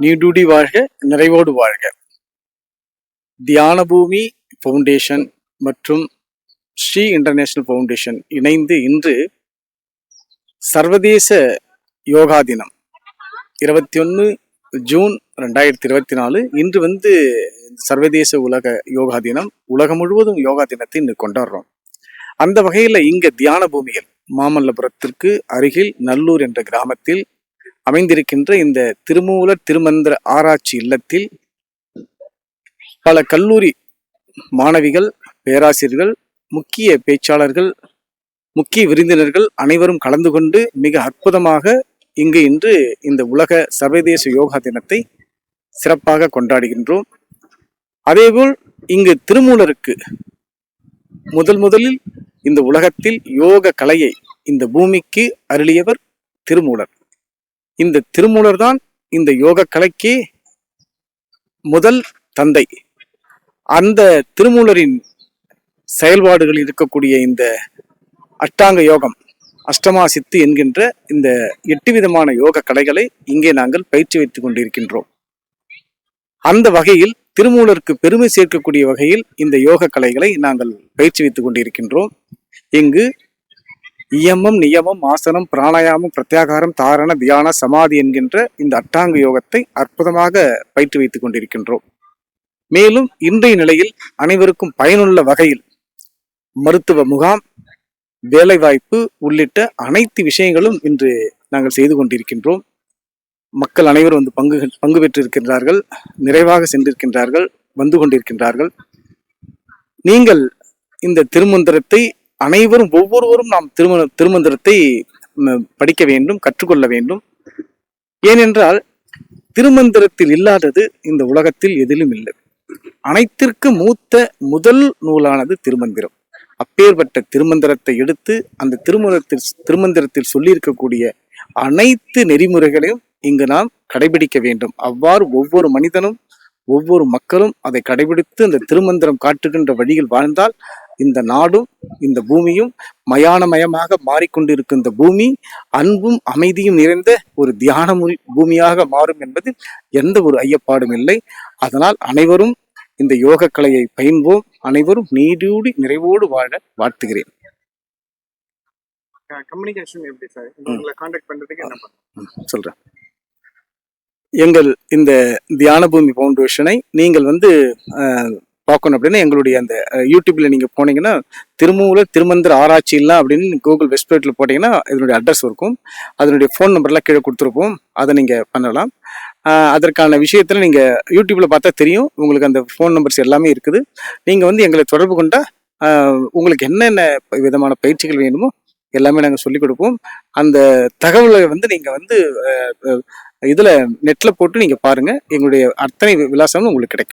நீடுடி வாழ்க, நிறைவோடு வாழ்க. தியானபூமி ஃபவுண்டேஷன் மற்றும் ஸ்ரீ இன்டர்நேஷனல் ஃபவுண்டேஷன் இணைந்து இன்று சர்வதேச யோகா தினம் 21 ஜூன் 2024 இன்று சர்வதேச உலக யோகா தினம். உலகம் முழுவதும் யோகா தினத்தை இன்று கொண்டாடுறோம். அந்த வகையில் இங்க தியான பூமியில் மாமல்லபுரத்திற்கு அருகில் நல்லூர் என்ற கிராமத்தில் அமைந்திருக்கின்ற இந்த திருமூலர் திருமந்திர ஆராய்ச்சி இல்லத்தில் பல கல்லூரி மாணவிகள், பேராசிரியர்கள், முக்கிய பேச்சாளர்கள், முக்கிய விருந்தினர்கள் அனைவரும் கலந்து கொண்டு மிக அற்புதமாக இன்று இந்த உலக சர்வதேச யோகா தினத்தை சிறப்பாக கொண்டாடுகின்றோம். அதேபோல் இங்கு திருமூலருக்கு முதலில் இந்த உலகத்தில் யோக கலையை இந்த பூமிக்கு அருளியவர் திருமூலர். இந்த திருமூலர் தான் இந்த யோக கலைக்கு முதல் தந்தை. அந்த திருமூலரின் செயல்பாடுகளில் இருக்கக்கூடிய இந்த அஷ்டாங்க யோகம், அஷ்டமா சித்து என்கின்ற இந்த 8 விதமான யோக கலைகளை இங்கே நாங்கள் பயிற்சி வைத்துக் கொண்டிருக்கின்றோம். அந்த வகையில் திருமூலருக்கு பெருமை சேர்க்கக்கூடிய வகையில் இந்த யோக கலைகளை நாங்கள் பயிற்சி வைத்துக் கொண்டிருக்கின்றோம். இங்கு இயமம், நியமம், ஆசனம், பிராணாயாமம், பிரத்யாகாரம், தாரண, தியான, சமாதி என்கின்ற இந்த அட்டாங்க யோகத்தை அற்புதமாக பயிற்சி வைத்துக் கொண்டிருக்கின்றோம். மேலும் இன்றைய நிலையில் அனைவருக்கும் பயனுள்ள வகையில் மருத்துவ முகாம், வேலைவாய்ப்பு உள்ளிட்ட அனைத்து விஷயங்களும் இன்று நாங்கள் செய்து கொண்டிருக்கின்றோம். மக்கள் அனைவரும் பங்கு பெற்றிருக்கின்றார்கள், நிறைவாக சென்றிருக்கின்றார்கள், வந்து கொண்டிருக்கின்றார்கள். நீங்கள் இந்த திருமந்திரத்தை அனைவரும் ஒவ்வொருவரும் நாம் திருமந்திரத்தை படிக்க வேண்டும், கற்றுக்கொள்ள வேண்டும். ஏனென்றால் திருமந்திரத்தில் இல்லாதது இந்த உலகத்தில் எதிலும் இல்லை. அனைத்திற்கு மூத்த முதல் நூலானது திருமந்திரம். அப்பேற்பட்ட திருமந்திரத்தை எடுத்து அந்த திருமந்திரத்தில் சொல்லியிருக்கக்கூடிய அனைத்து நெறிமுறைகளையும் இங்கு நாம் கடைபிடிக்க வேண்டும். அவ்வாறு ஒவ்வொரு மனிதனும், ஒவ்வொரு மக்களும் அதை கடைபிடித்து அந்த திருமந்திரம் காட்டுகின்ற வழியில் வாழ்ந்தால் இந்த நாடும் இந்த பூமியும் மயானமயமாக மாறிக்கொண்டிருக்கும் இந்த பூமி அன்பும் அமைதியும் நிறைந்த ஒரு தியான பூமியாக மாறும் என்பதில் எந்த ஒரு ஐயப்பாடும் இல்லை. அதனால் அனைவரும் இந்த யோக கலையை பயின்போம். அனைவரும் நீடூடி நிறைவோடு வாழ வாழ்த்துகிறேன். கம்யூனிகேஷன் எப்படி சார்? உங்களை கான்டாக்ட் பண்றதுக்கு என்ன பண்ணணும் சொல்றேன். எங்கள் இந்த தியான பூமி ஃபவுண்டேஷனை நீங்கள் பார்க்கணும் அப்படின்னா எங்களுடைய அந்த யூடியூப்ல நீங்க போனீங்கன்னா திருமூலர் திருமந்திர ஆராய்ச்சி இல்ல அப்படின்னு கூகுள் வெப்சைட்ல போட்டீங்கன்னா இதனுடைய அட்ரஸ் இருக்கும். அதனுடைய ஃபோன் நம்பர்லாம் கீழே கொடுத்துருப்போம். அதை நீங்க பண்ணலாம். அதற்கான விஷயத்துல நீங்க யூடியூப்ல பார்த்தா தெரியும். உங்களுக்கு அந்த ஃபோன் நம்பர்ஸ் எல்லாமே இருக்குது. நீங்க எங்களை தொடர்பு கொண்டா உங்களுக்கு என்னென்ன விதமான பயிற்சிகள் வேணுமோ எல்லாமே நாங்கள் சொல்லிக் கொடுப்போம். அந்த தகவலை நீங்க இதுல நெட்ல போட்டு நீங்க பாருங்க. எங்களுடைய அத்தனை விலாசமும் உங்களுக்கு கிடைக்கும்.